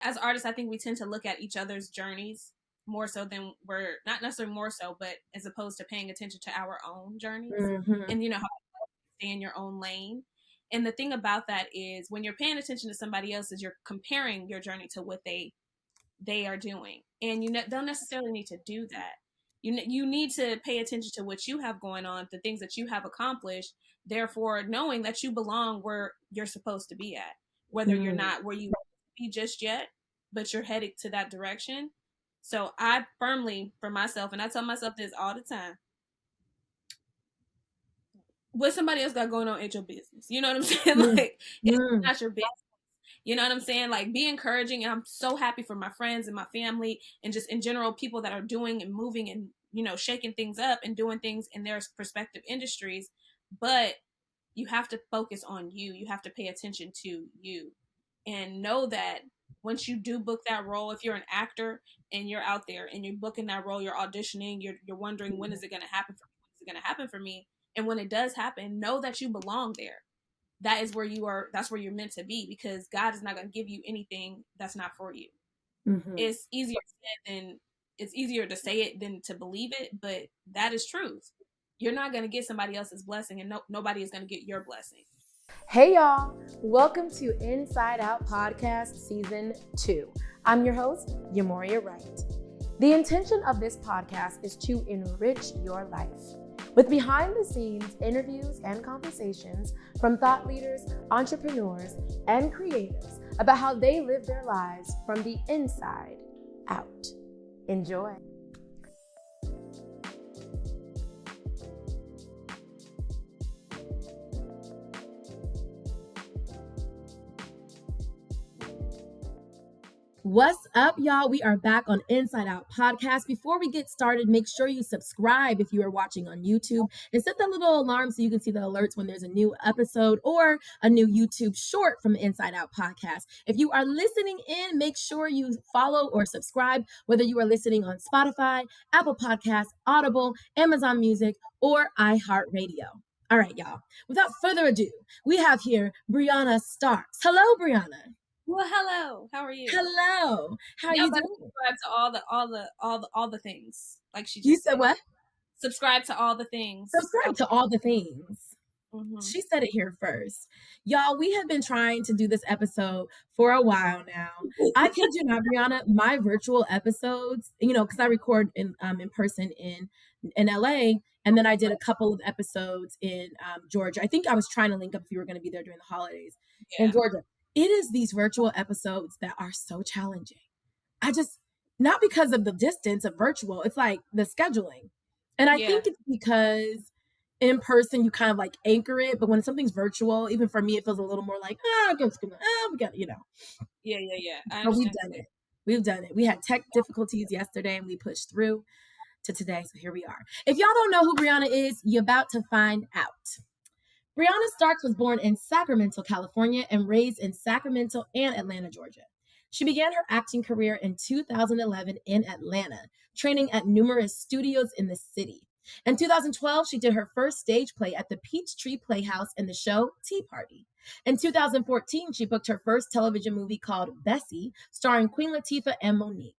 as artists, I think we tend to look at each other's journeys more so than we're not necessarily more so, but as opposed to paying attention to our own journeys Mm-hmm. and, how to stay in your own lane. And the thing about that is when you're paying attention to somebody else's, you're comparing your journey to what they are doing. And you don't necessarily need to do that. You need to pay attention to what you have going on, the things that you have accomplished, therefore knowing that you belong where you're supposed to be at, whether you're not where you be just yet, but you're headed to that direction. So I firmly, for myself, and I tell myself this all the time, what somebody else got going on ain't your business. You know what I'm saying? Like, it's not your business. You know what I'm saying? Like, be encouraging. And I'm so happy for my friends and my family and just in general, people that are doing and moving and, shaking things up and doing things in their respective industries. But you have to focus on you. You have to pay attention to you and know that once you do book that role, if you're an actor and you're out there and you're booking that role, you're auditioning, you're wondering, when is it going to happen for me? When is it going to happen for me? And when it does happen, know that you belong there. That is where you are. That's where you're meant to be, because God is not going to give you anything that's not for you. Mm-hmm. It's easier to say it than to believe it, but that is truth. You're not going to get somebody else's blessing, and nobody is going to get your blessing. Hey y'all, welcome to Inside Out Podcast Season 2. I'm your host, Yamoria Wright. The intention of this podcast is to enrich your life with behind-the-scenes interviews and conversations from thought leaders, entrepreneurs, and creators about how they live their lives from the inside out. Enjoy. What's up, y'all? We are back on Inside Out Podcast. Before we get started, make sure you subscribe if you are watching on YouTube and set that little alarm so you can see the alerts when there's a new episode or a new YouTube short from Inside Out Podcast. If you are listening in, make sure you follow or subscribe, whether you are listening on Spotify, Apple Podcasts, Audible, Amazon Music, or iHeartRadio. All right, y'all. Without further ado, we have here Briana Starks. Hello, Briana. Well, hello. How are you? Hello. How are you doing? Subscribe to all the things. Like she just You said what? Subscribe to all the things. Subscribe to all the things. Mm-hmm. She said it here first. Y'all, we have been trying to do this episode for a while now. I kid you not, Briana, my virtual episodes, because I record in person in LA, and then I did a couple of episodes in Georgia. I think I was trying to link up if you were going to be there during the holidays in Georgia. It is these virtual episodes that are so challenging. Not because of the distance of virtual, it's like the scheduling. And I think it's because in person you kind of like anchor it, but when something's virtual, even for me, it feels a little more like, we got, Yeah. But we've done it. We had tech difficulties yesterday and we pushed through to today, so here we are. If y'all don't know who Briana is, you're about to find out. Briana Starks was born in Sacramento, California, and raised in Sacramento and Atlanta, Georgia. She began her acting career in 2011 in Atlanta, training at numerous studios in the city. In 2012, she did her first stage play at the Peachtree Playhouse in the show Tea Party. In 2014, she booked her first television movie called Bessie, starring Queen Latifah and Monique.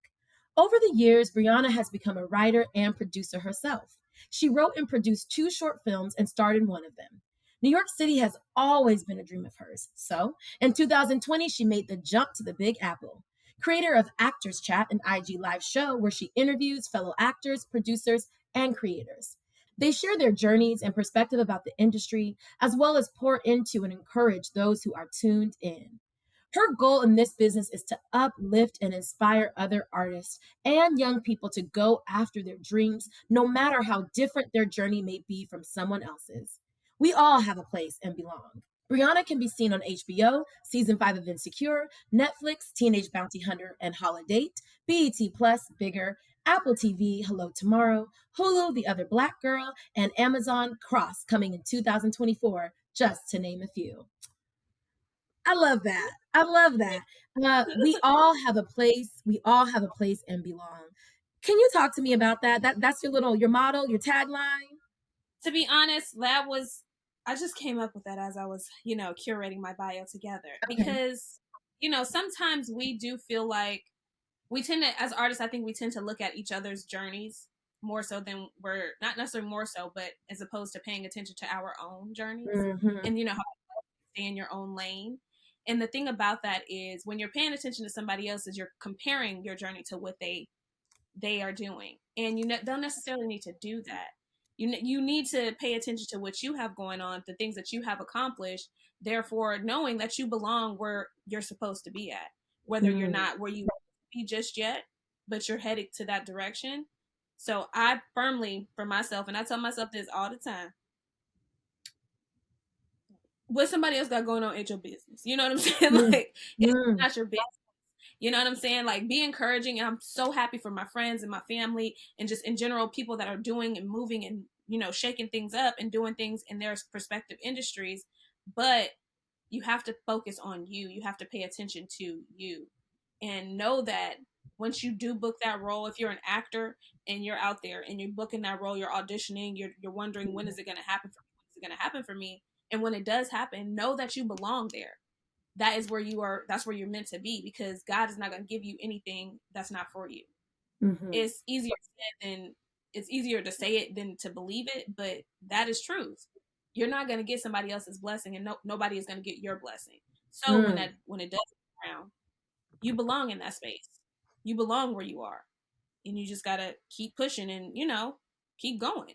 Over the years, Briana has become a writer and producer herself. She wrote and produced 2 short films and starred in one of them. New York City has always been a dream of hers. So, in 2020, she made the jump to the Big Apple. Creator of Actors Chat, an IG live show where she interviews fellow actors, producers, and creators. They share their journeys and perspective about the industry, as well as pour into and encourage those who are tuned in. Her goal in this business is to uplift and inspire other artists and young people to go after their dreams, no matter how different their journey may be from someone else's. We all have a place and belong. Briana can be seen on HBO, Season 5 of Insecure, Netflix, Teenage Bounty Hunter and Holiday, BET Plus, Bigger, Apple TV, Hello Tomorrow, Hulu, The Other Black Girl, and Amazon Cross coming in 2024, just to name a few. I love that. We all have a place. We all have a place and belong. Can you talk to me about that? That's your motto, your tagline? To be honest, I just came up with that as I was, curating my bio together. Okay. Because, sometimes we do feel like we tend to, as artists, I think we tend to look at each other's journeys more so than we're not necessarily more so, but as opposed to paying attention to our own journeys Mm-hmm. and, how to stay in your own lane. And the thing about that is when you're paying attention to somebody else's, you're comparing your journey to what they are doing, and don't necessarily need to do that. You need to pay attention to what you have going on, the things that you have accomplished, therefore knowing that you belong where you're supposed to be at, whether you're Mm-hmm. not where you want to be just yet, but you're headed to that direction. So I firmly, for myself, and I tell myself this all the time, what somebody else got going on ain't your business. You know what I'm saying? Like, it's Mm-hmm. not your business. You know what I'm saying? Like, be encouraging. And I'm so happy for my friends and my family and just in general people that are doing and moving and, shaking things up and doing things in their respective industries. But you have to focus on you. You have to pay attention to you and know that once you do book that role, if you're an actor and you're out there and you're booking that role, you're auditioning, you're wondering, when is it going to happen for me? When is it going to happen for me? And when it does happen, know that you belong there. That is where you are. That's where you're meant to be, because God is not going to give you anything that's not for you. Mm-hmm. It's easier to say it than to believe it, but that is truth. You're not going to get somebody else's blessing, and nobody is going to get your blessing. So when it does come around, you belong in that space. You belong where you are, and you just got to keep pushing and keep going.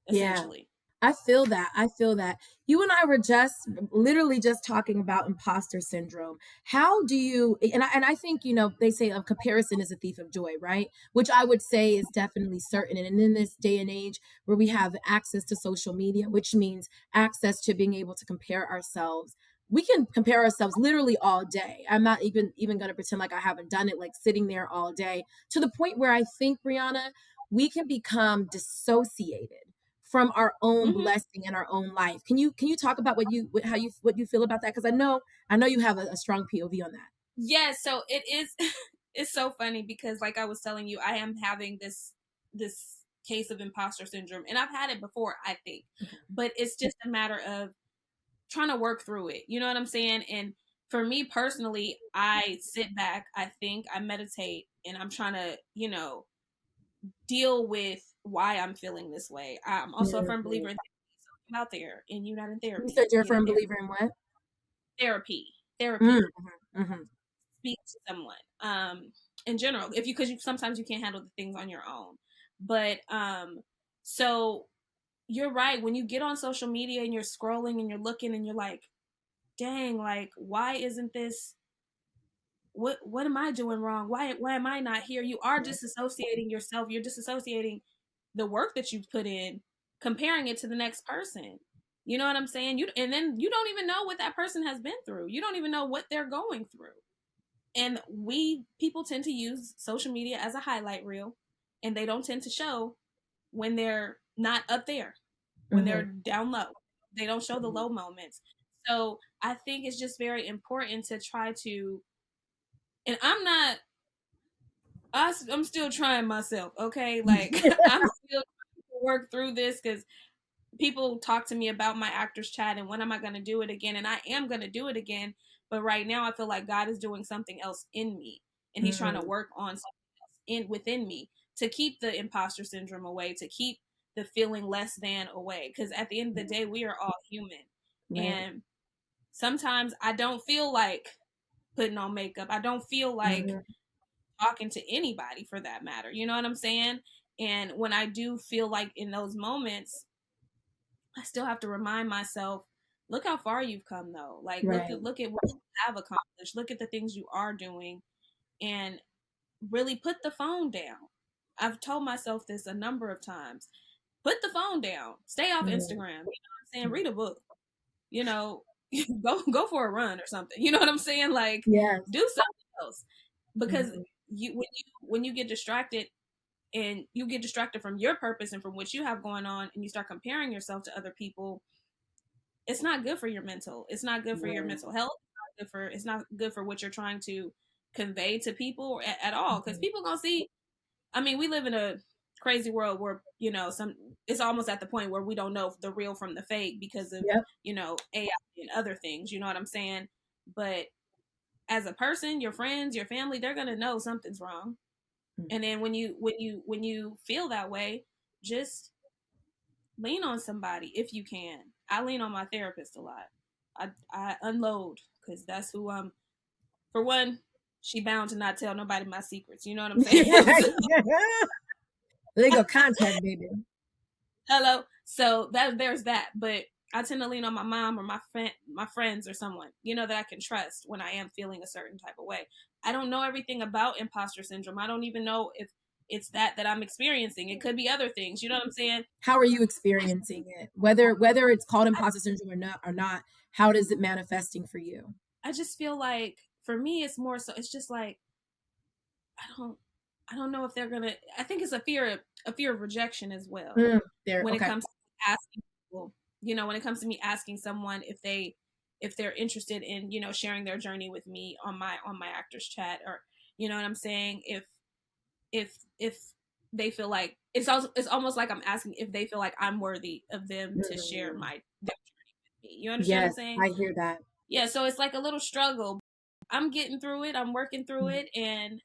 Yeah. Essentially. I feel that. I feel that. You and I were just literally just talking about imposter syndrome. How do you and I think, they say a comparison is a thief of joy, right? Which I would say is definitely certain. And in this day and age where we have access to social media, which means access to being able to compare ourselves, we can compare ourselves literally all day. I'm not even going to pretend like I haven't done it, like sitting there all day, to the point where I think, Briana, we can become dissociated from our own Mm-hmm. blessing in our own life. Can you talk about what you feel about that? Because I know you have a strong POV on that. Yes, so it is. It's so funny because, like I was telling you, I am having this case of imposter syndrome, and I've had it before, I think, Okay. but it's just a matter of trying to work through it. You know what I'm saying? And for me personally, I sit back, I think, I meditate, and I'm trying to, deal with why I'm feeling this way. I'm also a firm believer Mhm. in therapy, so out there and you're not in You said therapy, you're a get in firm there. believer in what? Therapy, Mm, therapy. mhm, Speak to someone in general, if you because you sometimes you can't handle the things on your own, but so you're right. When you get on social media and you're scrolling and you're looking and you're like, dang, like, why isn't this, what am I doing wrong? Why am I not here? You are mhm. disassociating yourself. You're disassociating the work that you've put in, comparing it to the next person. You know what I'm saying? And then you don't even know what that person has been through. You don't even know what they're going through. And people tend to use social media as a highlight reel, and they don't tend to show when they're not up there, when they're Mhm, down low. They don't show the mhm. low moments. So I think it's just very important to try to, and I'm still trying myself, okay? Like, I'm still trying to work through this because people talk to me about my actors chat and when am I going to do it again, and I am going to do it again, but right now I feel like God is doing something else in me, and he's trying to Mm, work on something else within me to keep the imposter syndrome away, to keep the feeling less than away, because at the end of the day we are all human, right. and sometimes I don't feel like putting on makeup. I don't feel like Mhm, talking to anybody for that matter. You know what I'm saying? And when I do feel like in those moments, I still have to remind myself, look how far you've come though. Like, right. look at what you have accomplished. Look at the things you are doing, and really put the phone down. I've told myself this a number of times. Put the phone down. Stay off Instagram. Mhm, You know what I'm saying? Read a book. You know, go for a run or something. You know what I'm saying? Like, yes. do something else. Because Mhm, when you get distracted, and you get distracted from your purpose and from what you have going on, and you start comparing yourself to other people, it's not good for your mental. It's not good for your right. mental health. It's not good for what you're trying to convey to people at all, because Mhm. people gonna see. I mean, we live in a crazy world where some it's almost at the point where we don't know the real from the fake because of Yep. AI and other things. You know what I'm saying? But as a person, your friends, your family, they're gonna know something's wrong. And then when you feel that way, just lean on somebody if you can. I lean on my therapist a lot. I unload because that's who for one, she bound to not tell nobody my secrets. You know what I'm saying? Legal contact, baby. Hello. So there's that. But I tend to lean on my mom or my friends or someone, that I can trust when I am feeling a certain type of way. I don't know everything about imposter syndrome. I don't even know if it's that I'm experiencing. It could be other things. You know what I'm saying? How are you experiencing it? Whether it's called imposter syndrome or not, how does it manifesting for you? I just feel like for me it's more so it's just like I don't know if they're gonna. I think it's a fear of rejection as well. There, When it okay. comes to asking people, when it comes to me asking someone if they're interested in sharing their journey with me on my actors chat, or you know what I'm saying, if they feel like it's almost like I'm asking if they feel like I'm worthy of them to share their journey with me. You understand what I'm Yes, saying? I hear that. Yeah, so it's like a little struggle. I'm getting through it. I'm working through it, and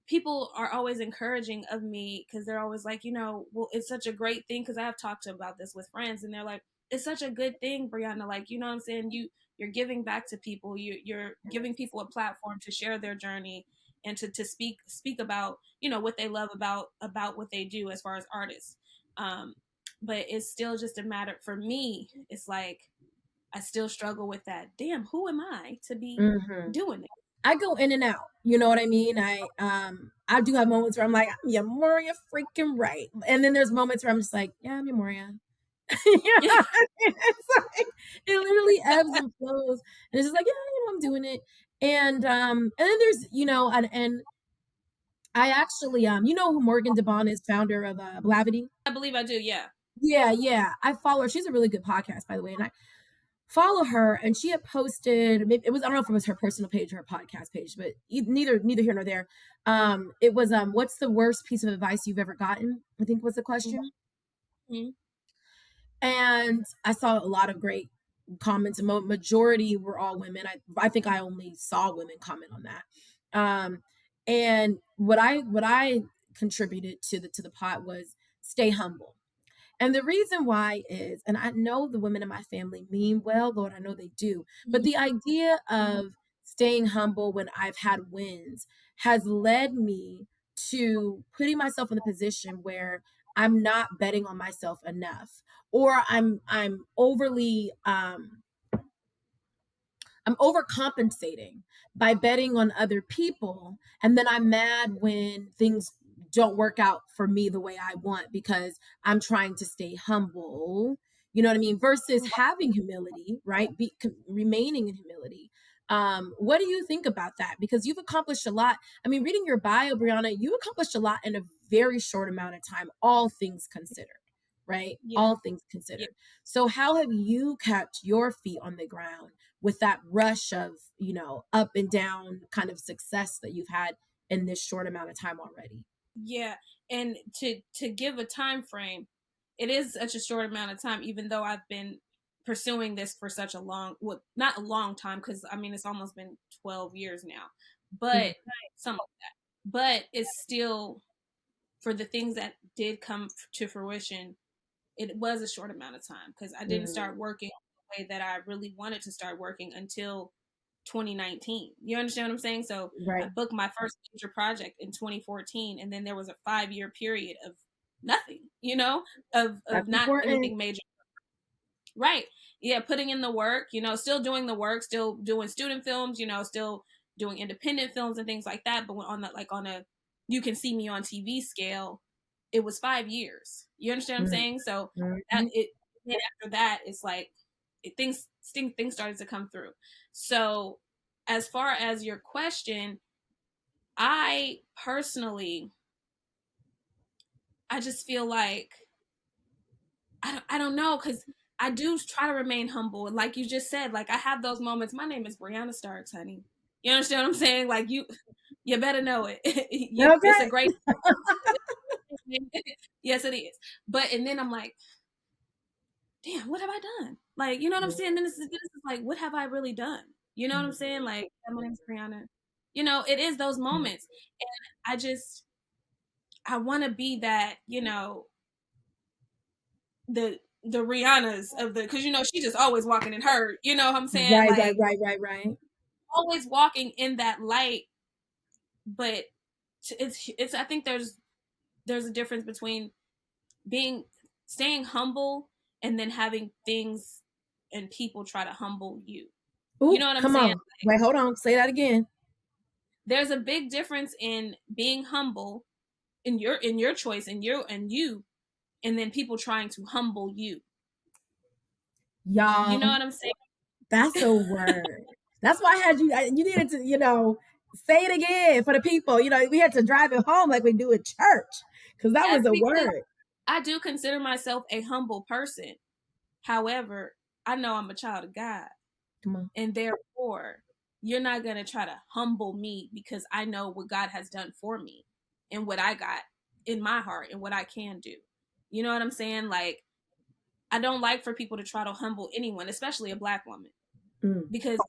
people are always encouraging of me because they're always like, well, it's such a great thing, because I have talked about this with friends, and they're like, it's such a good thing, Briana. Like, you know what I'm saying? You're giving back to people. You're giving people a platform to share their journey and to speak about what they love about what they do as far as artists. But it's still just a matter for me. It's like I still struggle with that. Damn, who am I to be doing it? I go in and out. You know what I mean? I do have moments where I'm like, yeah, Moria freaking right. And then there's moments where I'm just like, yeah, I'm Moria. Yeah. It's like it literally ebbs and flows. And it's just like, yeah, I'm doing it. And then there's, and I actually you know who Morgan DeBon is, founder of Blavity? I believe I do. Yeah. Yeah. I follow her. She's a really good podcast, by the way. And I follow her, and she had posted, maybe it was, I don't know if it was her personal page or her podcast page, but neither here nor there. It was what's the worst piece of advice you've ever gotten, I think was the question. Mm-hmm. And I saw a lot of great comments, and majority were all women. I think I only saw women comment on that. And what I contributed to the pot was stay humble. And the reason why is, and I know the women in my family mean well, Lord, I know they do, but the idea of staying humble when I've had wins has led me to putting myself in a position where I'm not betting on myself enough, or I'm overly I'm overcompensating by betting on other people. And then I'm mad when things don't work out for me the way I want because I'm trying to stay humble. You know what I mean? Versus having humility, right? Remaining in humility. What do you think about that? Because you've accomplished a lot. I mean, reading your bio, Briana, you accomplished a lot in a very short amount of time, all things considered, right? Yeah. All things Yeah. considered. So, how have you kept your feet on the ground with that rush of, up and down kind of success that you've had in this short amount of time already? Yeah, and to give a time frame, it is such a short amount of time, even though I've been pursuing this for such a long, well, not a long time, because I mean it's almost been 12 years now, Mhm. but something like that. But it's still, for the things that did come to fruition, it was a short amount of time, because I didn't start Mm, working the way that I really wanted to start working until 2019. You understand what I'm saying? So I right. booked my first major project in 2014, and then there was a 5-year period of nothing, of That's not important. anything major. Right. Yeah, putting in the work, still doing the work, still doing student films, still doing independent films and things like that. But when on that, like on a you can see me on TV scale, it was 5 years. You understand what I'm Mm, saying? So that mhm. it then after that, it's like things started to come through. So as far as your question, I personally, I just feel like I don't know, because I do try to remain humble. Like you just said, like I have those moments. My name is Briana Starks, honey. You understand what I'm saying? Like you better know it. It's a Okay. great. Yes, it is. But and then I'm like, damn, what have I done? Like, you know what I'm saying? Then this is like, what have I really done? You know what I'm saying? Like, my name's Briana. You know, it is those moments. And I want to be that, you know, the Rihannas of the, because you know she just always walking in her, you know what I'm saying, Right, right, like right, right, right. always walking in that light. But it's I think there's a difference between being staying humble and then having things and people try to humble you. You Ooh, know what I'm come saying? on. Wait, hold on. Say that again. There's a big difference in being humble in your choice and you and then people trying to humble you. You know Y'all, what I'm saying? that's a word. That's why I had you. You needed to, say it again for the people. We had to drive it home like we do at church because that Yes, was a because word. I do consider myself a humble person. However, I know I'm a child of God. Come on. And therefore, you're not going to try to humble me because I know what God has done for me and what I got in my heart and what I can do. You know what I'm saying? Like, I don't like for people to try to humble anyone, especially a black woman, Mm, because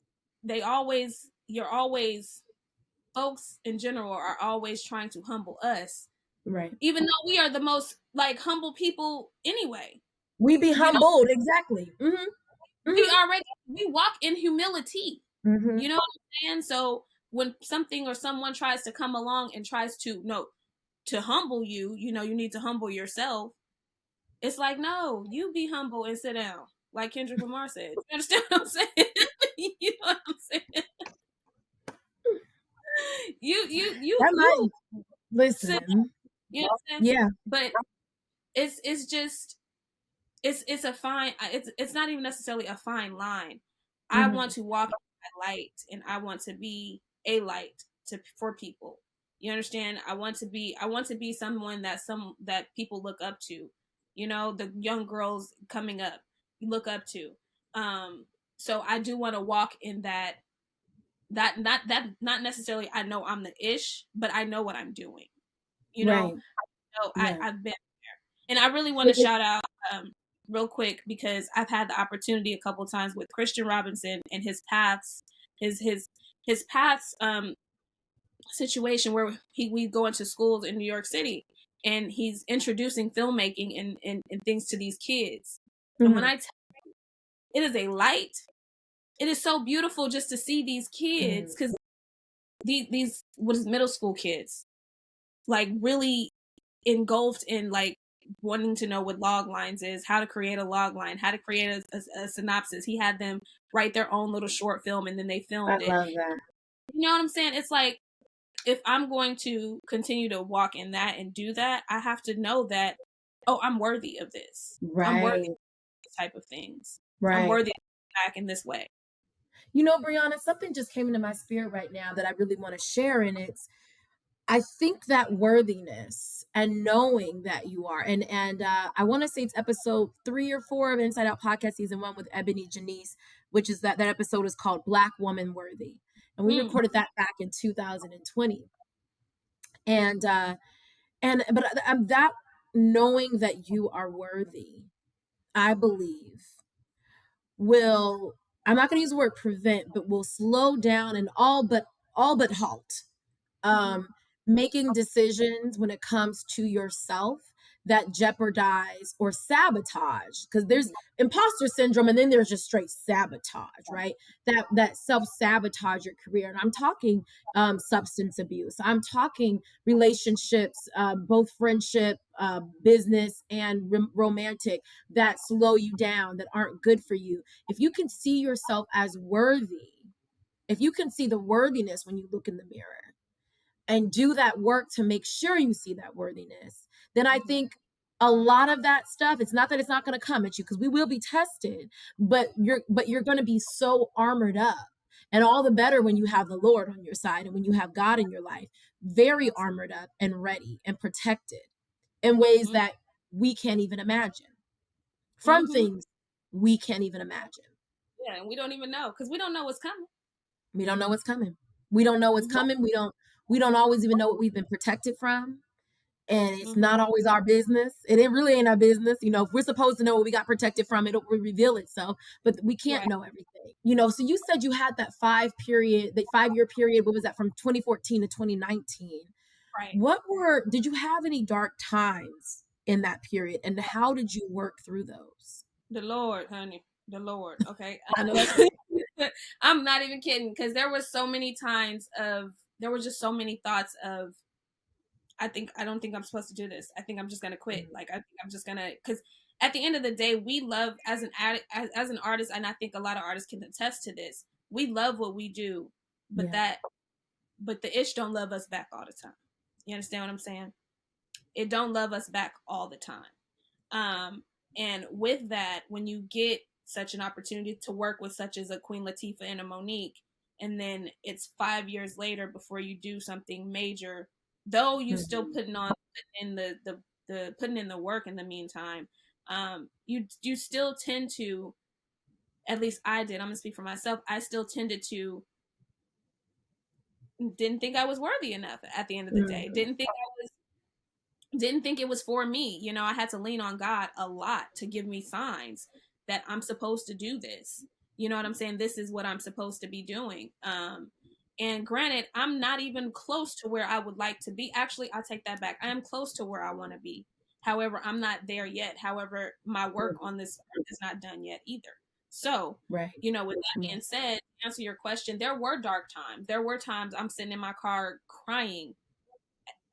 you're always, folks in general are always trying to humble us, right. even though we are the most like humble people anyway. We be You know, humbled. Exactly. Mm-hmm. Mm-hmm. we walk in humility. Mm-hmm. You know what I'm saying? So when something or someone tries to come along and tries to no to humble you, you know, you need to humble yourself. It's like, no, you be humble and sit down, like Kendrick Lamar said. You understand what I'm saying? You know what I'm saying? That You might sit. listen. You know what I'm saying? Yeah. But it's just it's a fine. It's not even necessarily a fine line. I want Mm-hmm. to walk in that light, and I want to be a light to for people. You understand? I want to be someone that people look up to. You know, the young girls coming up, you look up to. Um, so I do want to walk in not necessarily I know I'm the ish, but I know what I'm doing. You know, Right. so Yeah. I've been, and I really want to shout out real quick because I've had the opportunity a couple times with Christian Robinson and his paths, his paths situation where we go into schools in New York City and he's introducing filmmaking and things to these kids. And when Mm-hmm. I tell it is a light, it is so beautiful just to see these kids because these what is middle school kids like really engulfed in like wanting to know what log lines is, how to create a log line, how to create a synopsis. He had them write their own little short film and then they I filmed it. love that. You know what I'm saying? It's like if I'm going to continue to walk in that and do that, I have to know that, oh, I'm worthy of this. I'm worthy Right. of these type of things. I'm Right. worthy of back in this way. Brianna, something just came into my spirit right now that I really want to share, and I think that worthiness and knowing that you are, and I want to say it's episode 3 or 4 of Inside Out Podcast Season 1 with Ebony Janice, which is that episode is called Black Woman Worthy, and we Mm, recorded that back in 2020, and that knowing that you are worthy, I believe will, I'm not going to use the word prevent, but will slow down and all but halt mm-hmm, um, making decisions when it comes to yourself that jeopardize or sabotage, because there's mm-hmm, imposter syndrome and then there's just straight sabotage, right? That self-sabotage your career. And I'm talking substance abuse, I'm talking relationships, both friendship, business, and romantic, that slow you down, that aren't good for you. If you can see yourself as worthy, if you can see the worthiness when you look in the mirror and do that work to make sure you see that worthiness, then I mm-hmm, think a lot of that stuff, it's not that it's not going to come at you, because we will be tested, but you're going to be so armored up. And all the better when you have the Lord on your side and when you have God in your life, very armored up and ready and protected in ways mm-hmm, that we can't even imagine, from mm-hmm. things we can't even imagine. Yeah, and we don't even know because we don't know what's coming. We don't know what's coming. We don't know what's Mhm. coming. We don't always even know what we've been protected from. and it's not always our business. It really ain't our business. If we're supposed to know what we got protected from, it'll reveal itself, but we can't Right. know everything. So you said you had that 5-year period. What was that, from 2014 to 2019? Right. Did you have any dark times in that period, and how did you work through those? The Lord, honey. The Lord. Okay. I know that's right. I'm not even kidding, because there were so many times there were just so many thoughts of, I don't think I'm supposed to do this. I think I'm just gonna quit. Like, I think I'm just gonna, because at the end of the day, we love, as an addict, as an artist, and I think a lot of artists can attest to this. We love what we do, but Yeah. but the itch don't love us back all the time. You understand what I'm saying? It don't love us back all the time. And with that, when you get such an opportunity to work with such as a Queen Latifah and a Monique, and then it's 5 years later before you do something major, though you still putting in the putting in the work in the meantime, you still tend to, at least I did, I'm gonna speak for myself, I still tended to, didn't think I was worthy enough at the end of the day. Didn't think it was for me. I had to lean on God a lot to give me signs that I'm supposed to do this. You know what I'm saying? This is what I'm supposed to be doing. And granted, I'm not even close to where I would like to be. Actually, I'll take that back. I am close to where I want to be. However, I'm not there yet. However, my work on this is not done yet either. So, Right. with that being said, to answer your question, there were dark times. There were times I'm sitting in my car crying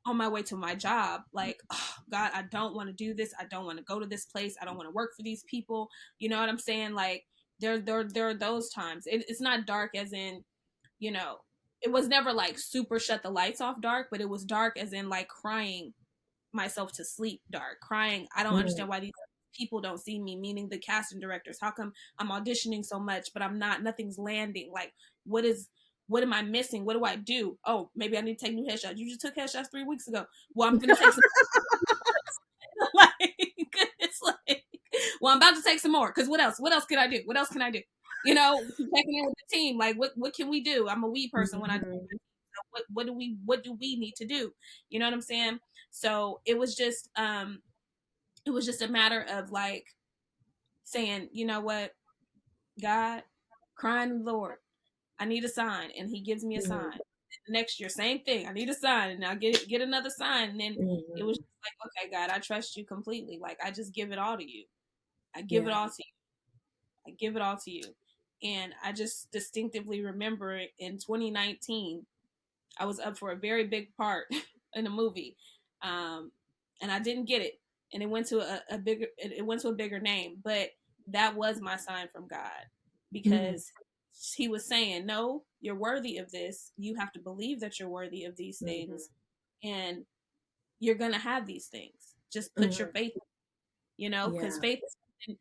on my way to my job, like, oh, God, I don't want to do this. I don't want to go to this place. I don't want to work for these people. You know what I'm saying? Like, there are those times. It's not dark as in, it was never like super shut the lights off dark, but it was dark as in like crying myself to sleep dark, crying, I don't understand why these people don't see me, meaning the casting directors. How come I'm auditioning so much, but nothing's landing? Like, what am I missing? What do I do? Oh, maybe I need to take new headshots. You just took headshots 3 weeks ago. Well, I'm gonna take some. Like, it's like, well, I'm about to take some more, because what else? What else can I do? What else can I do? Checking in with the team. Like, what can we do? I'm a we person when I do. What do we need to do? You know what I'm saying? So it was just a matter of like saying, you know what, God, crying to the Lord, I need a sign, and He gives me a sign. Next year, same thing. I need a sign, and I'll get another sign. And then it was just like, okay, God, I trust you completely. Like, I just give it all to you. I give it all to you. I give it all to you. And I just distinctively remember in 2019, I was up for a very big part in a movie, and I didn't get it, and it went to a bigger name, but that was my sign from God, because He was saying, "No, you're worthy of this. You have to believe that you're worthy of these things, and you're gonna have these things. Just put your faith, because Yeah. faith is something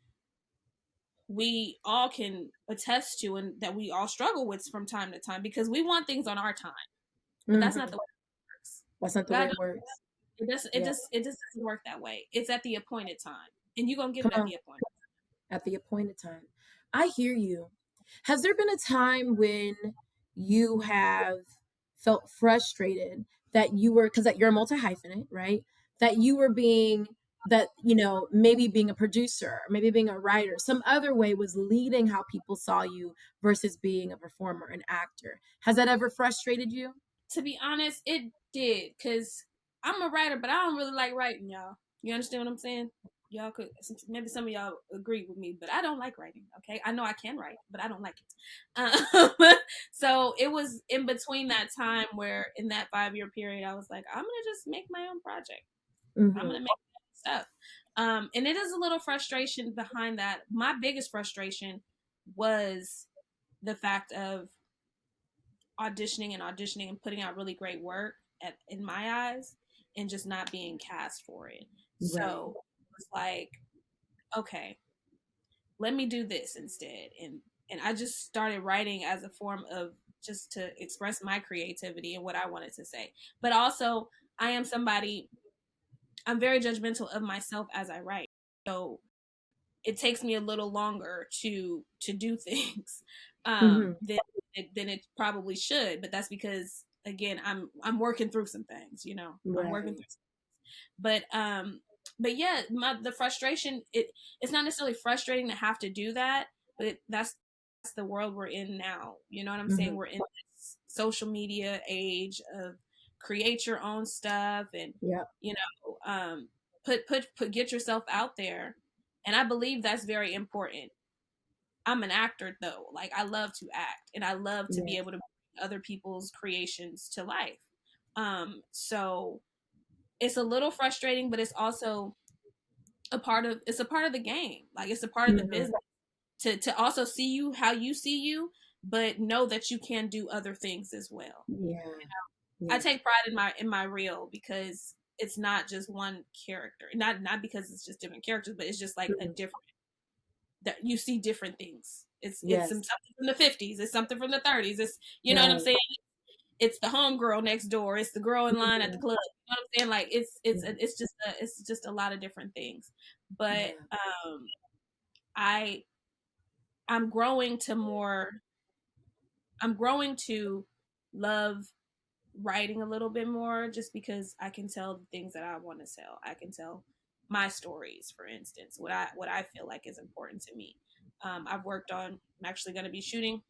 we all can attest to, and that we all struggle with from time to time, because we want things on our time, but that's not the way it works. That's not the way God, it works. it just doesn't work that way. It's at the appointed time, and you're gonna get Come it at on. the appointed At the appointed time. I hear you. Has there been a time when you have felt frustrated that you were, because that you're a multi hyphenate, right? That you were being, that, maybe being a producer, maybe being a writer, some other way was leading how people saw you versus being a performer, an actor. Has that ever frustrated you? To be honest, it did, because I'm a writer, but I don't really like writing, y'all. You understand what I'm saying? Y'all could, maybe some of y'all agree with me, but I don't like writing. Okay, I know I can write, but I don't like it. So it was in between that time where, in that 5-year period, I was like, I'm gonna just make my own project. I'm gonna make stuff. And it is a little frustration behind that. My biggest frustration was the fact of auditioning and putting out really great work in my eyes, and just not being cast for it. Right. So it was like, okay, let me do this instead. And I just started writing as a form of just to express my creativity and what I wanted to say. But also, I am somebody, I'm very judgmental of myself as I write. So it takes me a little longer to do things than it probably should, but that's because, again, I'm working through some things. I'm working Right. through some, But yeah, the frustration, it's not necessarily frustrating to have to do that, but that's the world we're in now. You know what I'm saying? Mm-hmm. We're in this social media age of create your own stuff, and Yeah. you know, put get yourself out there. And I believe that's very important. I'm an actor though. Like I love to act and I love to Yeah. be able to bring other people's creations to life. So it's a little frustrating, but it's also a part of the game. Like it's a part of the Mm-hmm. business to also see you how you see you, but know that you can do other things as well. Yeah. I Yeah. take pride in my reel because it's not just one character. Not because it's just different characters, but it's just like a Mm-hmm. different that you see different things. It's Yes. something from the 50s, it's something from the 30s. It's you know what I'm Right. saying? It's the homegirl next door, it's the girl in line at the Mm-hmm. club. You know what I'm saying? Like Yeah. it's just a lot of different things. But Yeah. I I'm growing to more I'm growing to love writing a little bit more just because I can tell the things that I want to tell. I can tell my stories, for instance, what I feel like is important to me. I've worked on. I'm actually going to be shooting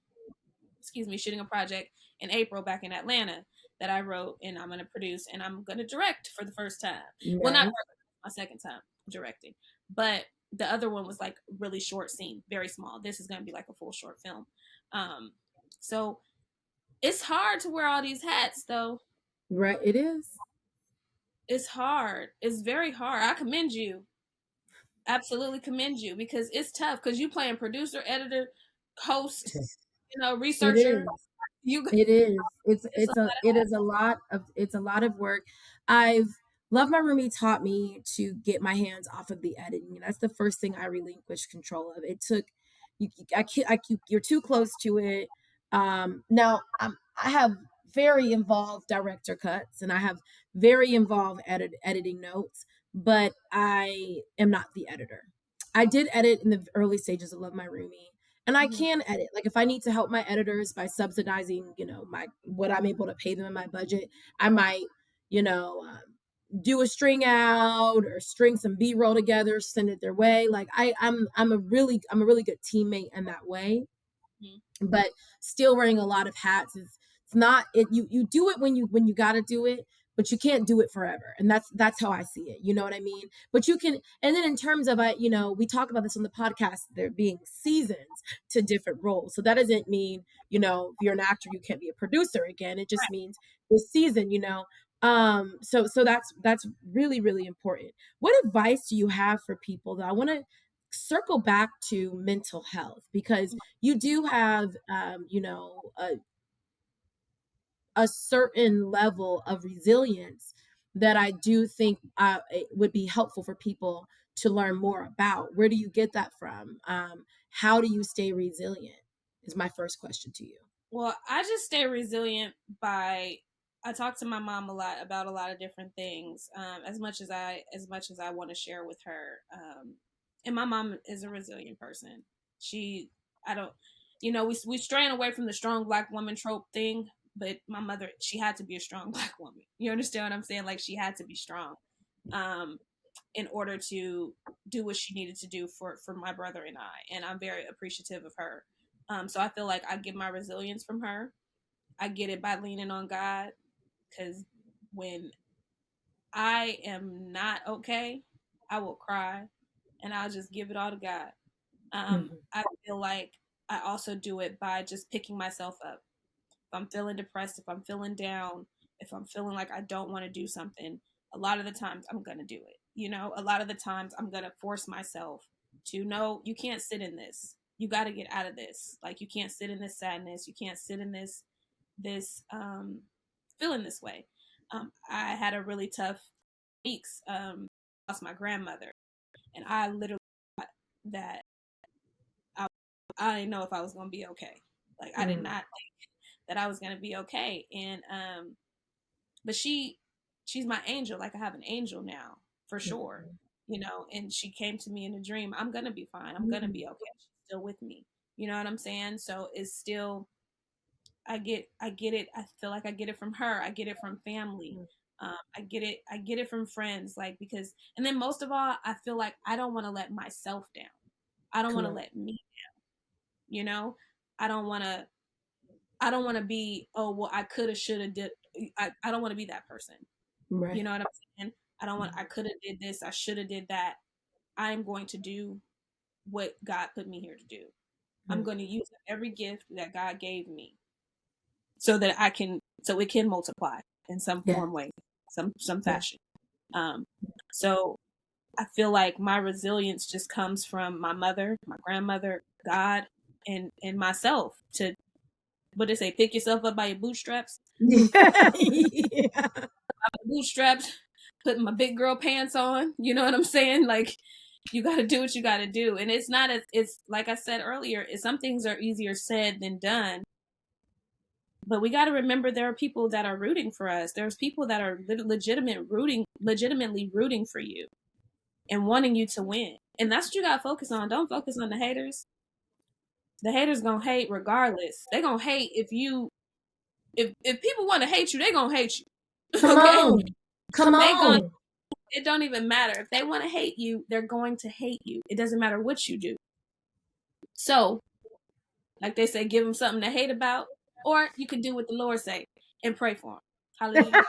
a project in April back in Atlanta that I wrote, and I'm going to produce, and I'm going to direct for the first time. Well, not Nice. my second time directing, but the other one was like really short scene, very small. This is going to be like a full short film. Um, so it's hard to wear all these hats, though. Right. It is. It's hard. It's very hard. I commend you. Absolutely commend you because it's tough because you playing producer, editor, host, It researcher. is. You It is. it's a It's a lot of work. I've Love My Roomie taught me to get my hands off of the editing. That's the first thing I relinquished control of. It took I can't you're too close to it. Now I have very involved director cuts and I have very involved editing notes, but I am not the editor. I did edit in the early stages of Love My Roomie, and I Mhm. can edit. Like if I need to help my editors by subsidizing, my what I'm able to pay them in my budget, I might, you know, do a string out or string some B-roll together, send it their way. Like I'm a really good teammate in that way, Mhm. but still wearing a lot of hats is it's not it you do it when you got to do it, but you can't do it forever, and that's how I see it, you know what I mean? But you can. And then in terms of we talk about this on the podcast, there being seasons to different roles, so that doesn't mean, if you're an actor you can't be a producer again. It just means this season, so that's really really important. What advice do you have for people, that I want to circle back to mental health, because you do have a certain level of resilience that I do think it would be helpful for people to learn more about. Where do you get that from? How do you stay resilient is my first question to you. Well, I just stay resilient by I talk to my mom a lot about a lot of different things. As much as I want to share with her. And my mom is a resilient person. She I don't we straying away from the strong black woman trope thing, but my mother, she had to be a strong black woman. You understand what I'm saying? Like she had to be strong. Um in order to do what she needed to do for my brother and I. And I'm very appreciative of her. So I feel like I get my resilience from her. I get it by leaning on God, because when I am not okay, I will cry and I'll just give it all to God. Mhm. I feel like I also do it by just picking myself up. If I'm feeling depressed, if I'm feeling down, if I'm feeling like I don't want to do something, a lot of the times I'm going to do it. A lot of the times I'm going to force myself to know you can't sit in this. You got to get out of this. Like you can't sit in this sadness. You can't sit in this feeling this way. I had a really tough weeks. Lost my grandmother, and I literally thought that I, I didn't know if I was going to be okay. Like I did Mm. not that I was gonna be okay. And but she's my angel. Like I have an angel now for sure. Mhm. And she came to me in a dream. I'm gonna be fine. I'm gonna Mhm. be okay. She's still with me. You know what I'm saying? So it's still I get it. I feel like I get it from her. I get it from family. I get it from friends, like, because, and then most of all, I feel like I don't want to let myself down. I don't want to let me down. You know, I don't want to. I don't want to be, oh well, I could have, should have, did. I don't want to be that person. Right. You know what I'm saying? I don't want. I could have did this. I should have did that. I am going to do what God put me here to do. I'm going to use every gift that God gave me so that I can, so it can multiply in some form, way, some fashion. So I feel like my resilience just comes from my mother, my grandmother, God, and myself. To, what they say, pick yourself up by your bootstraps. Yeah. Bootstraps, putting my big girl pants on. You know what I'm saying? Like, you got to do what you got to do, and it's not. It's like I said earlier. Some things are easier said than done. But we got to remember there are people that are rooting for us. There's people that are legitimately rooting for you and wanting you to win. And that's what you got to focus on. Don't focus on the haters. The haters going to hate regardless. They going to hate if you, if people want to hate you, they going to hate you. Come Okay? on. Come They going, on. it don't even matter. If they want to hate you, they're going to hate you. It doesn't matter what you do. So, like they say, give them something to hate about, or you can do what the Lord say and pray for them. Hallelujah.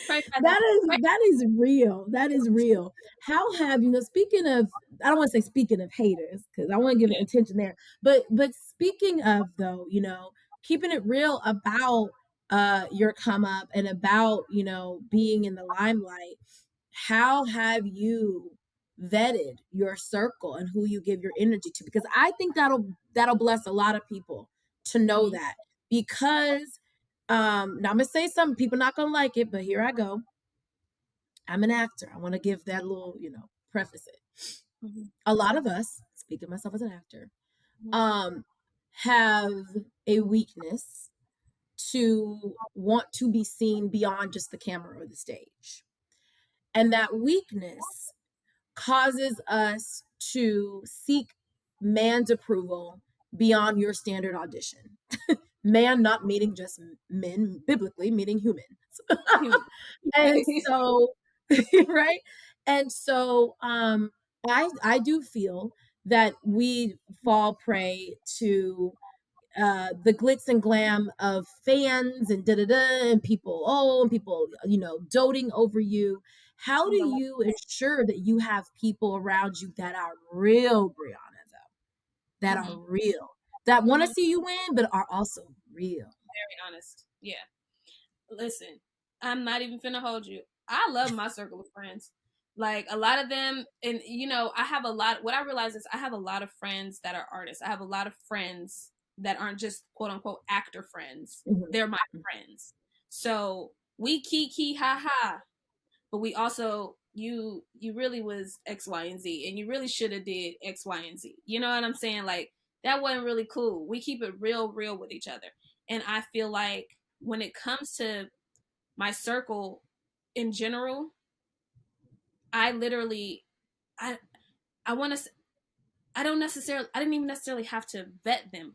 Pray for them. That is real. That is real. How have you know? Speaking of, I don't want to say speaking of haters because I want to give it attention there. But speaking of though, you know, keeping it real about your come up and about being in the limelight. How have you vetted your circle and who you give your energy to? Because I think that'll bless a lot of people to know that because now I'm gonna say something, people not gonna like it, but here I go. I'm an actor. I want to give that little, preface it. A lot of us, speaking of myself as an actor, have a weakness to want to be seen beyond just the camera or the stage. And that weakness causes us to seek man's approval beyond your standard audition. Man not meaning just men, biblically meaning humans. And so, right? And so I do feel that we fall prey to the glitz and glam of fans and da da da, and people, and people, doting over you. How do you ensure that you have people around you that are real, Briana, though? That are real, that want to see you win, but are also real? Very honest. Yeah. Listen, I'm not even finna hold you. I love my circle of friends. Like, a lot of them, and I have a lot. What I realize is I have a lot of friends that are artists. I have a lot of friends that aren't just quote unquote actor friends. They're my friends. So we kiki ha ha, but we also, you really was X, Y, and Z, and you really should have did X, Y, and Z. You know what I'm saying? Like, that wasn't really cool. We keep it real with each other. And I feel like when it comes to my circle in general, I literally, I I want to, I didn't even necessarily have to vet them.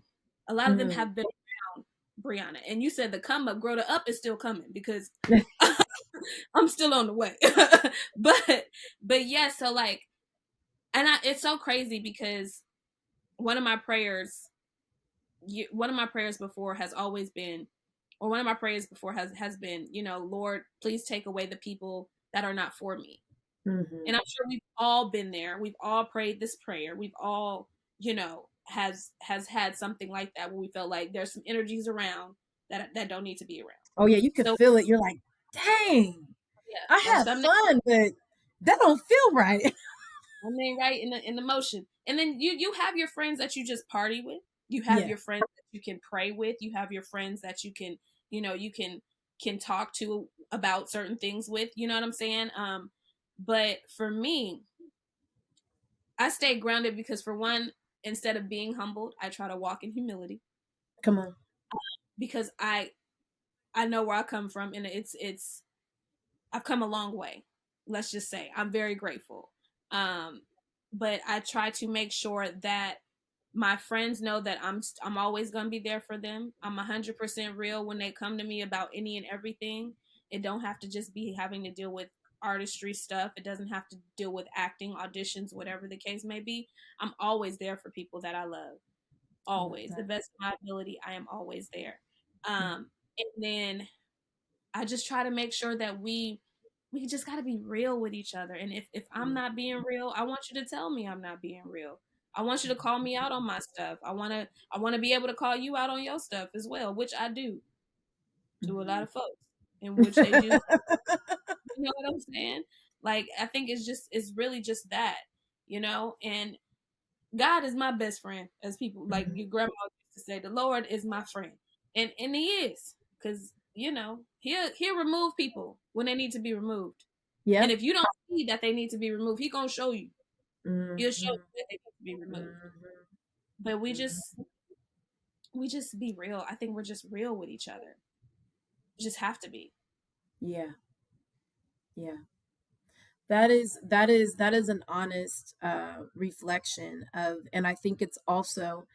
A lot of them have been around Briana, and you said the come up, grow to up is still coming because I'm still on the way. but yeah, so like, and it's so crazy because one of my prayers, one of my prayers before has always been, or one of my prayers before has been, Lord, please take away the people that are not for me. And I'm sure we've all been there. We've all prayed this prayer. We've all, has had something like that where we felt like there's some energies around that don't need to be around. Oh yeah, you can feel it. You're like, dang, Yeah, I there's have some, fun, but that don't feel right. I mean, right, in the motion. And then you have your friends that you just party with. You have Yeah. your friends that you can pray with. You have your friends that you can, you can talk to about certain things with. You know what I'm saying? But for me, I stay grounded because, for one, instead of being humbled, I try to walk in humility. Come on. Because I know where I come from, and it's I've come a long way. Let's just say I'm very grateful. But I try to make sure that My friends know that I'm always gonna be there for them. I'm 100% real when they come to me about any and everything. It don't have to just be having to deal with artistry stuff. It doesn't have to deal with acting, auditions, whatever the case may be. I'm always there for people that I love. I love Always, the that. best of my ability, I am always there. Mm, And then I just try to make sure that we just got to be real with each other. And if I'm mm, not being real, I want you to tell me I'm not being real. I want you to call me out on my stuff. I want to be able to call you out on your stuff as well, which I do to a lot mhm. of folks, in which they do. You know what I'm saying? Like I think it's really just that, and God is my best friend, as people like Mhm. your grandma used to say. The Lord is my friend, and He is, because He'll remove people when they need to be removed, and Yep. if you don't see that they need to be removed, He gonna show you. He'll show Mhm. you that they need to be removed. Mhm. But we Mhm. just we just be real. I think we're just real with each other. We just have to be. Yeah. Yeah. That is an honest reflection of, and I think it's also,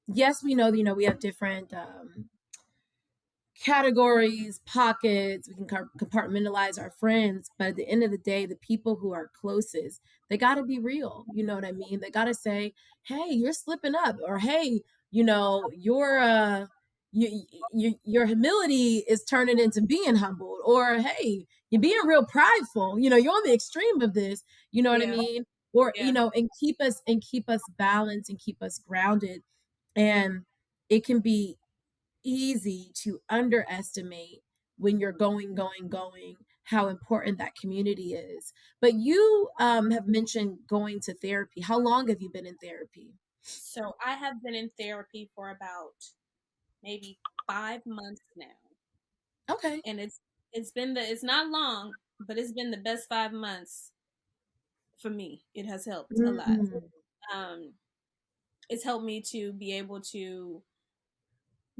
yes, we know, we have different categories, pockets. We can compartmentalize our friends, but at the end of the day, the people who are closest, they got to be real. You know what I mean? They got to say, "Hey, you're slipping up," or "Hey, your humility is turning into being humbled," or "Hey, you're being real prideful. You're on the extreme of this." You know what I Yeah, mean? Or yeah. and keep us balanced and keep us grounded, and it can be easy to underestimate when you're going, how important that community is. But you have mentioned going to therapy. How long have you been in therapy? So I have been in therapy for about maybe 5 months now, Okay. and it's not long, but it's been the best 5 months for me. It has helped a lot. Mm, Um, it's helped me to be able to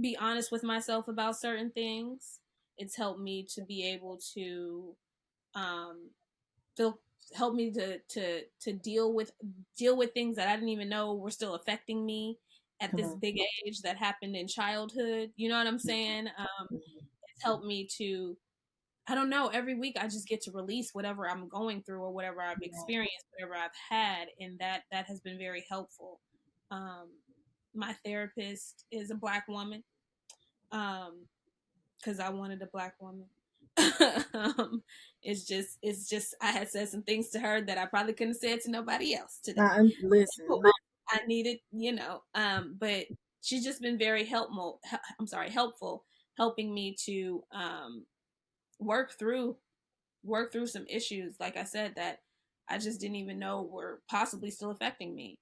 be honest with myself about certain things. It's helped me to be able to um, feel help me to deal with things that I didn't even know were still affecting me at come this on. big age that happened in childhood. You know what I'm saying? Mhm. It's helped me to, I don't know, every week I just get to release whatever I'm going through or whatever I've Yeah, experienced, whatever I've had, and that has been very helpful. Um, my therapist is a Black woman. Um, because I wanted a Black woman. It's just I had said some things to her that I probably couldn't have said to nobody else today. listen. I needed, but she's just been very helpful, helping me to work through work through some issues, like I said, that I just didn't even know were possibly still affecting me.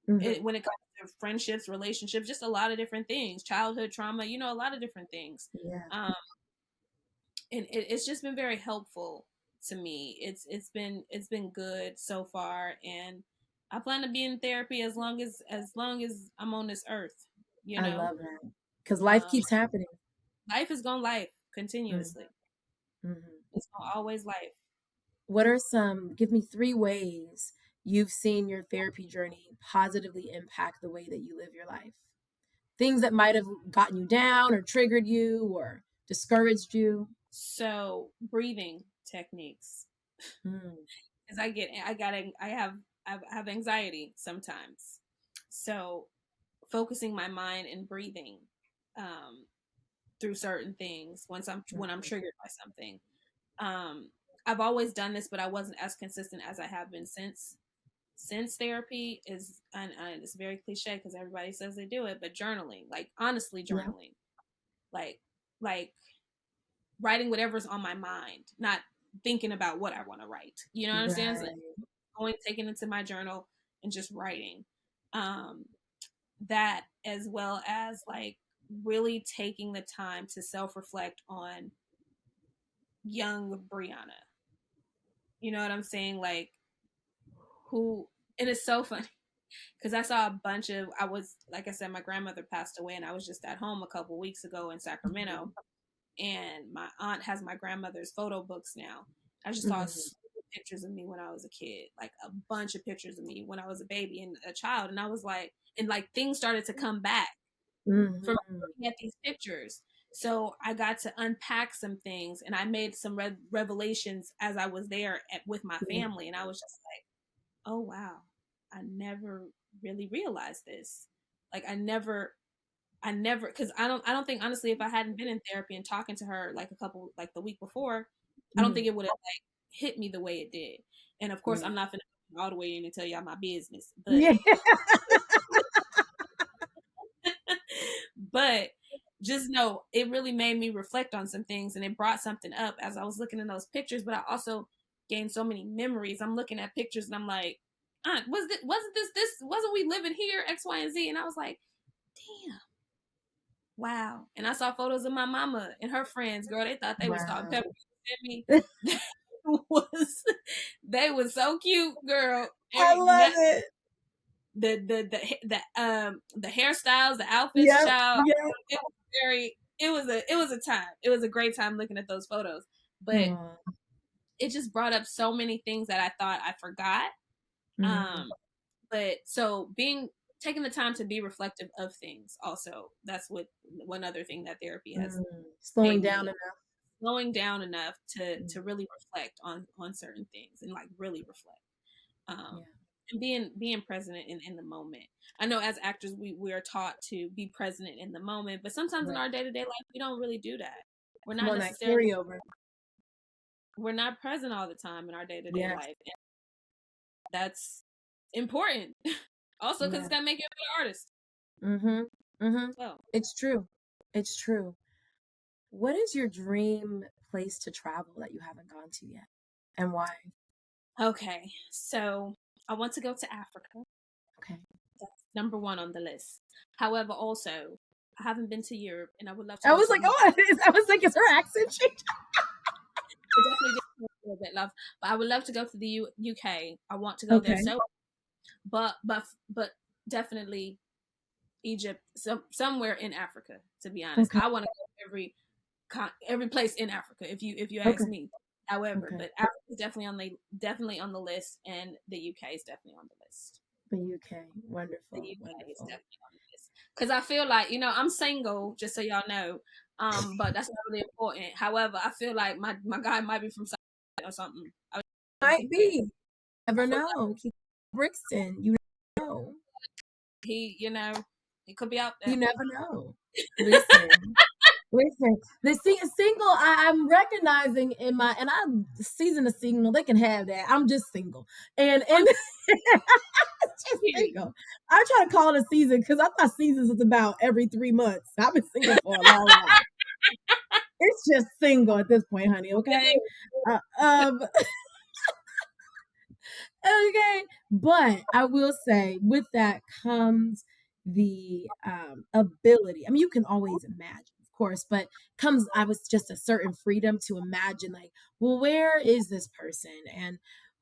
Hmm. When it comes to friendships, relationships, just a lot of different things, childhood trauma, a lot of different things. Yeah, Um, and it's just been very helpful to me. It's been good so far, and I plan to be in therapy as long as I'm on this earth. You I know, love that because life um, keeps happening. life is gonna life Mm, continuously. mhm. It's gonna always life. Give me 3 ways you've seen your therapy journey positively impact the way that you live your life? Things that might have gotten you down or triggered you or discouraged you. So breathing techniques, Mm, because I have anxiety sometimes. So focusing my mind and breathing um, through certain things when I'm mhm. triggered by something. Um, I've always done this, but I wasn't as consistent as I have been since therapy is, and it's very cliche because everybody says they do it, but journaling, like honestly Yeah, journaling, like like writing whatever's on my mind, not thinking about what I want to write. You know what I'm saying? So right. taking into my journal and just writing. Um, that as well as like really taking the time to self reflect on young Briana. You know what I'm saying? Like who, and it's so funny because I saw a bunch of, I was, like I said, my grandmother passed away and I was just at home a couple weeks ago in Sacramento, and my aunt has my grandmother's photo books now. I just saw Mhm. pictures of me when I was a kid, like a bunch of pictures of me when I was a baby and a child. And I was like, and like things started to come back from looking at these pictures. So I got to unpack some things, and I made some revelations as I was there with my family. And I was just like, oh, wow, I never really realized this. Like because I don't think, honestly, if I hadn't been in therapy and talking to her like like the week before, I don't think it would have like hit me the way it did. And of course, I'm not gonna go all the way in and tell y'all my business, but but just know it really made me reflect on some things, and it brought something up as I was looking in those pictures. But I also gained so many memories. I'm looking at pictures and I'm like, Aunt, wasn't we living here, X, Y, and Z? And I was like, damn. Wow. And I saw photos of my mama and her friends. Girl, they thought they was salt and pepper. Me. They was so cute, girl. I love it. The hairstyles, the outfits, child. Yep. It was a time. It was a great time looking at those photos. But it just brought up so many things that I thought I forgot. But so taking the time to be reflective of things also, that's one other thing that therapy has slowing down enough to really reflect on certain things and like really reflect and being present in the moment. I know as actors we are taught to be present in the moment, but sometimes in our day-to-day life we don't really do that. We're not necessarily we're not present all the time in our day-to-day life, and that's important. Also, because it's gonna make you a better artist. So. It's true. What is your dream place to travel that you haven't gone to yet, and why? Okay, so I want to go to Africa. Okay, that's number one on the list. However, also I haven't been to Europe, and I would love to. I was like, is her accent changed? It definitely did a little bit, love. But I would love to go to the UK. I want to go there. So, but definitely Egypt, somewhere in Africa. To be honest, I want to go every place in Africa. If you ask me. However, but Africa is definitely on the list, and the UK is definitely on the list. The UK, wonderful. The UK is definitely on the list because I feel like I'm single, just so y'all know. But that's not really important. However, I feel like my guy might be from South or something. Might be. Never know. Brixton, you know. He could be out there. You never know. Listen. The single I'm recognizing in my, and I'm season of single. They can have that. I'm just single, and just single. I try to call it a season because I thought seasons was about every 3 months. I've been single for a long while. It's just single at this point, honey. Okay. Okay, but I will say with that comes the ability. I mean, you can always imagine, of course, but I was just a certain freedom to imagine, like, well, where is this person, and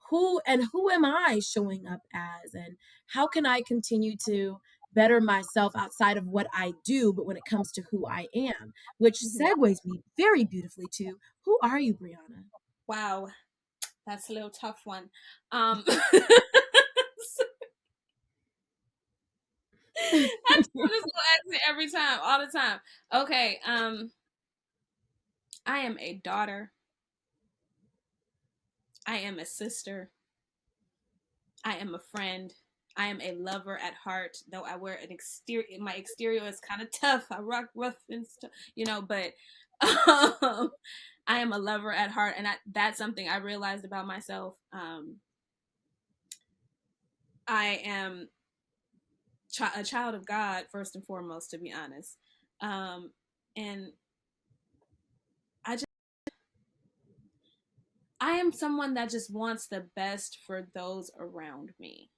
who am I showing up as, and how can I continue to better myself outside of what I do, but when it comes to who I am, which segues me very beautifully to who are you, Briana? Wow. That's a little tough one. I do this little accent every time, all the time. Okay. I am a daughter. I am a sister. I am a friend. I am a lover at heart, though I wear an exterior. My exterior is kind of tough. I rock rough and stuff, but I am a lover at heart, and that's something I realized about myself. I am a child of God first and foremost, to be honest, and I am someone that just wants the best for those around me.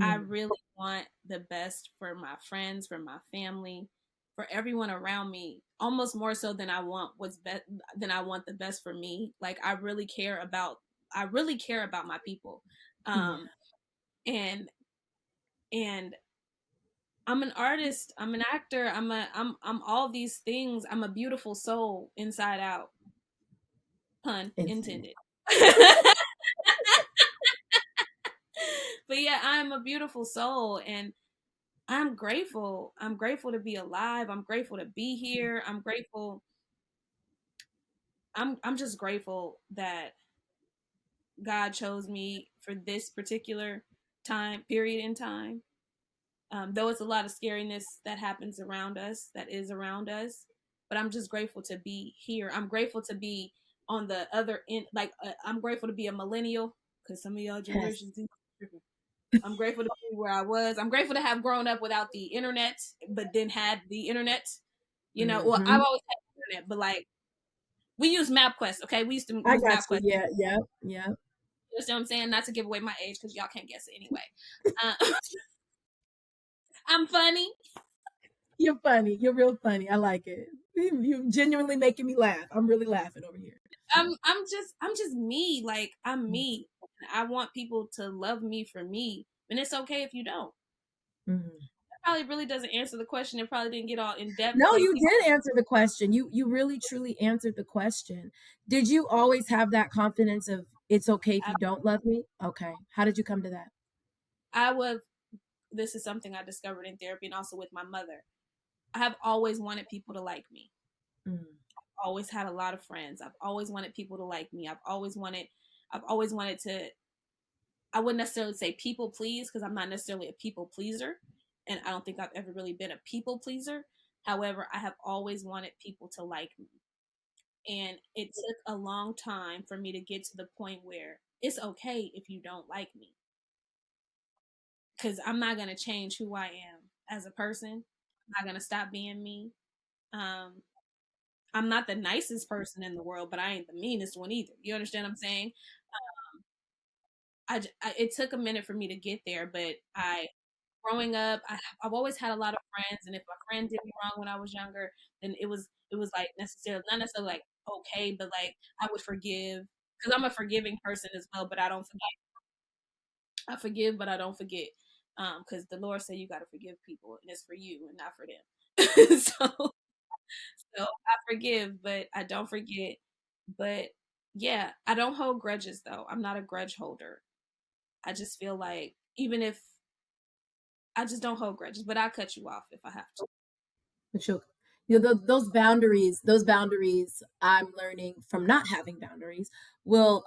I really want the best for my friends, for my family, for everyone around me, almost more so than I want the best for me. Like I really care about my people. And I'm an artist, I'm an actor, I'm all these things. I'm a beautiful soul inside out. Pun intended. But yeah, I'm a beautiful soul, and I'm grateful. I'm grateful to be alive. I'm grateful to be here. I'm grateful. I'm just grateful that God chose me for this particular time period in time. Though it's a lot of scariness that happens around us, that is around us, but I'm just grateful to be here. I'm grateful to be on the other end. Like I'm grateful to be a millennial because some of y'all Yes. generations. I'm grateful to be where I was. I'm grateful to have grown up without the internet, but then had the internet. You know, well, Mm-hmm. I've always had the internet, but like we use MapQuest. Okay, we used to I use got you. MapQuest. Yeah, yeah, yeah. You know what I'm saying? Not to give away my age because y'all can't guess it anyway. Uh, I'm funny. You're funny. You're real funny. I like it. You genuinely making me laugh. I'm really laughing over here. I'm just me. Like I'm me. I want people to love me for me, and it's okay if you don't. Mm-hmm. It probably really doesn't answer the question. It probably didn't get all in depth. No, Like you people, did answer the question. You really truly answered the question. Did you always have that confidence of it's okay if I, you don't love me? Okay. How did you come to that? I would. This is something I discovered in therapy and also with my mother. I have always wanted people to like me. Mm-hmm. Always had a lot of friends. I've always wanted people to like me. I've always wanted to, I wouldn't necessarily say people please because I'm not necessarily a people pleaser. And I don't think I've ever really been a people pleaser. However, I have always wanted people to like me. And it took a long time for me to get to the point where it's okay if you don't like me. Because I'm not going to change who I am as a person. I'm not going to stop being me. Um, I'm not the nicest person in the world, but I ain't the meanest one either. You understand what I'm saying? It took a minute for me to get there, but growing up, I've always had a lot of friends, and if my friend did me wrong when I was younger, then it was like necessarily not necessarily like okay, but like I would forgive because I'm a forgiving person as well, but I don't forget. I forgive, but I don't forget. Because the Lord said you got to forgive people, and it's for you and not for them. So I forgive, but I don't forget. But yeah, I don't hold grudges though. I'm not a grudge holder. I just feel like even if I just don't hold grudges, but I'll cut you off if I have to. But those boundaries I'm learning from not having boundaries will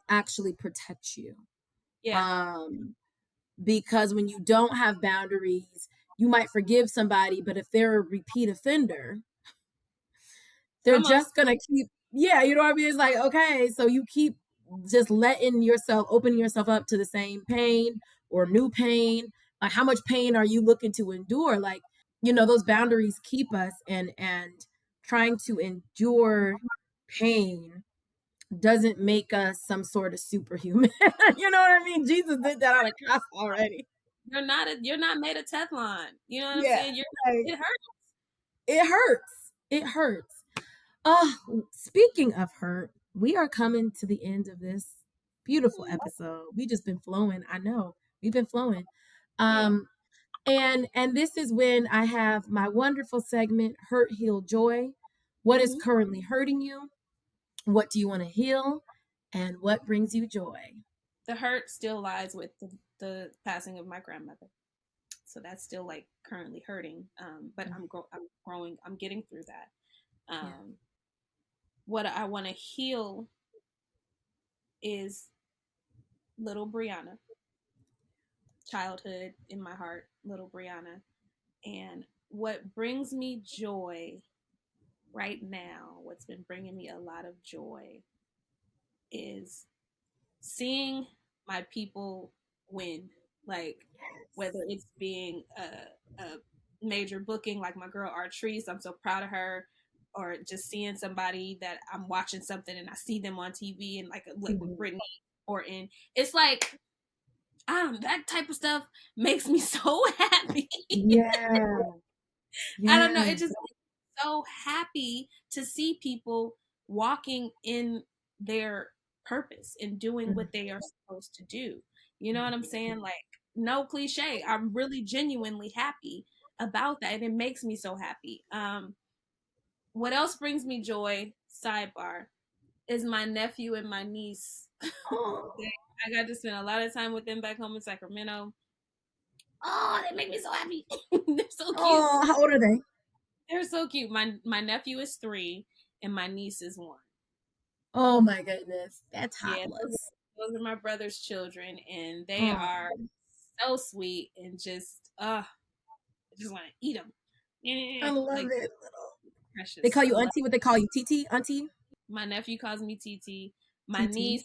actually protect you. Yeah, Um because when you don't have boundaries, you might forgive somebody, but if they're a repeat offender, they're come on. just gonna keep, yeah, you know what I mean? It's like, okay, so you keep just letting yourself, opening yourself up to the same pain or new pain. Like how much pain are you looking to endure? Like, those boundaries keep us, and trying to endure pain doesn't make us some sort of superhuman. You know what I mean? Jesus did that on a cross already. You're not made of Teflon. You know what I'm Yeah, saying? like It hurts. it hurts. It hurts. Oh, speaking of hurt, we are coming to the end of this beautiful episode. We just been flowing. I know. We've been flowing. Yeah. Um and this is when I have my wonderful segment Hurt Heal Joy. What is Hmm. currently hurting you? What do you want to heal? And what brings you joy? The hurt still lies with the passing of my grandmother. So that's still like currently hurting. But Mm, I'm growing. I'm getting through that. yeah. Um, what I want to heal is little Briana, childhood in my heart, little Briana. And what brings me joy right now, what's been bringing me a lot of joy is seeing my people win. Like whether it's being a major booking, like my girl Artrice, I'm so proud of her, or just seeing somebody that I'm watching something and I see them on TV and like with Mhm. Brittany Orton, it's like that type of stuff makes me so happy. Yeah. I don't know. It Yes. just so happy to see people walking in their purpose and doing Mhm. what they are supposed to do. You know what I'm saying? Like, no cliche. I'm really genuinely happy about that. And it makes me so happy. What else brings me joy? Sidebar is my nephew and my niece Oh, I got to spend a lot of time with them back home in Sacramento. Oh, they make me so happy. They're so cute. oh, how old are they? They're so cute. My nephew is 3 and my niece is 1. Oh my goodness, that's Yeah, topless. those are my brother's children, and they Oh, are so sweet and just I just want to eat them. I love Like it. precious. They call you I love auntie. What they call you, TT, auntie? my nephew calls me TT. My TT. niece,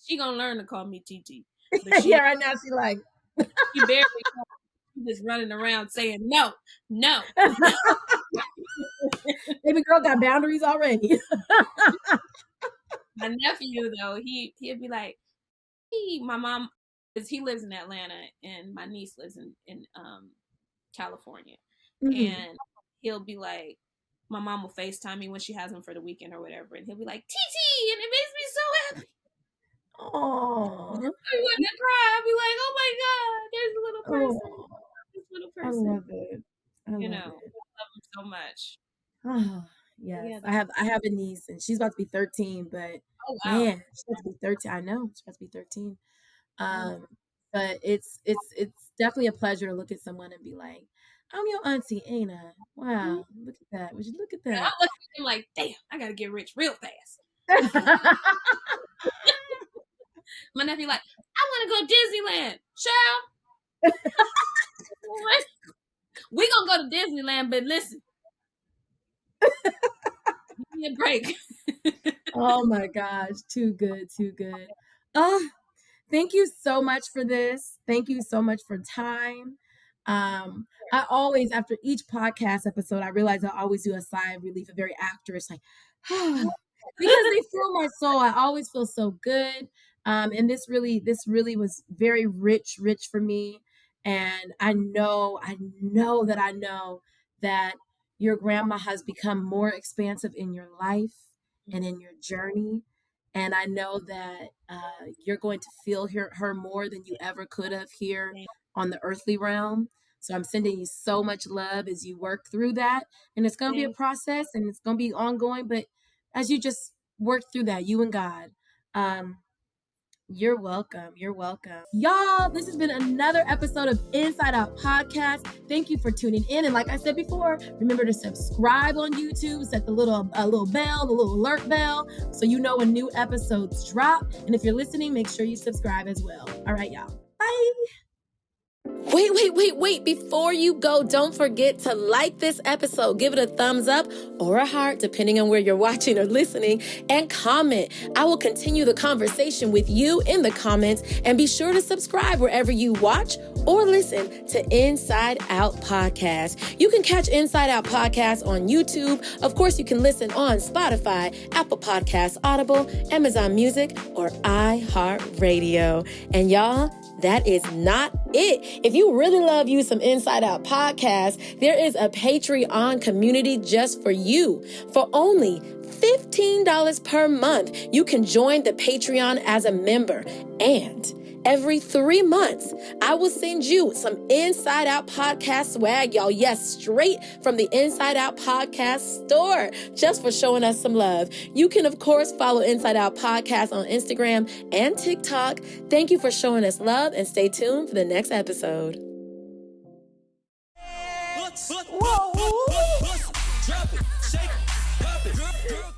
she gonna learn to call me TT, but Yeah, right now she like. she barely she's just running around saying no, no. Baby girl got boundaries already. My nephew though, he'd be like, hey, my mom is he lives in Atlanta and my niece lives in California. Mhm. And he'll be like, my mom will FaceTime me when she has him for the weekend or whatever, and he'll be like, TT, and it makes me so happy. Oh, I want to cry. I'll be like, oh my God, there's a little person. oh, This little I person. love it. I You love know, it. I love him so much. Oh, yes. Yeah. I have a niece and she's about to be 13, but Oh wow. man, she's about to be 13. I know, she's about to be 13. Oh. But it's definitely a pleasure to look at someone and be like, I'm your auntie, ain't I? Wow, look at that. Would you look at And that? I'm looking at him like, damn, I gotta get rich real fast. My nephew like, I want to go to Disneyland. Child, we gonna go to Disneyland, but listen, give me a break. Oh my gosh, too good, too good. Oh, thank you so much for this. Thank you so much for time. I always, after each podcast episode, I realize I always do a sigh of relief, a very actress, like, because they fill my soul. I always feel so good. And this really was very rich for me. And I know that your grandma has become more expansive in your life and in your journey. And I know that you're going to feel her more than you ever could have here on the earthly realm. So I'm sending you so much love as you work through that. And it's going to be a process and it's going to be ongoing. But as you just work through that, you and God, you're welcome. You're welcome. Y'all, this has been another episode of Inside Out Podcast. Thank you for tuning in. And like I said before, remember to subscribe on YouTube, set the little bell, the little alert bell, so you know when new episodes drop. And if you're listening, make sure you subscribe as well. All right, y'all. Bye. Wait. Before you go, don't forget to like this episode. Give it a thumbs up or a heart, depending on where you're watching or listening, and comment. I will continue the conversation with you in the comments, and be sure to subscribe wherever you watch or listen to Inside Out Podcast. You can catch Inside Out Podcast on YouTube. Of course, you can listen on Spotify, Apple Podcasts, Audible, Amazon Music, or iHeartRadio. And y'all, that is not it. If you really love you some Inside Out Podcast, there is a Patreon community just for you. For only $15 per month, you can join the Patreon as a member. And every 3 months, I will send you some Inside Out Podcast swag, y'all. Yes, straight from the Inside Out Podcast store, just for showing us some love. You can, of course, follow Inside Out Podcast on Instagram and TikTok. Thank you for showing us love, and stay tuned for the next episode. Whoa. Drop it, shake it, pop it.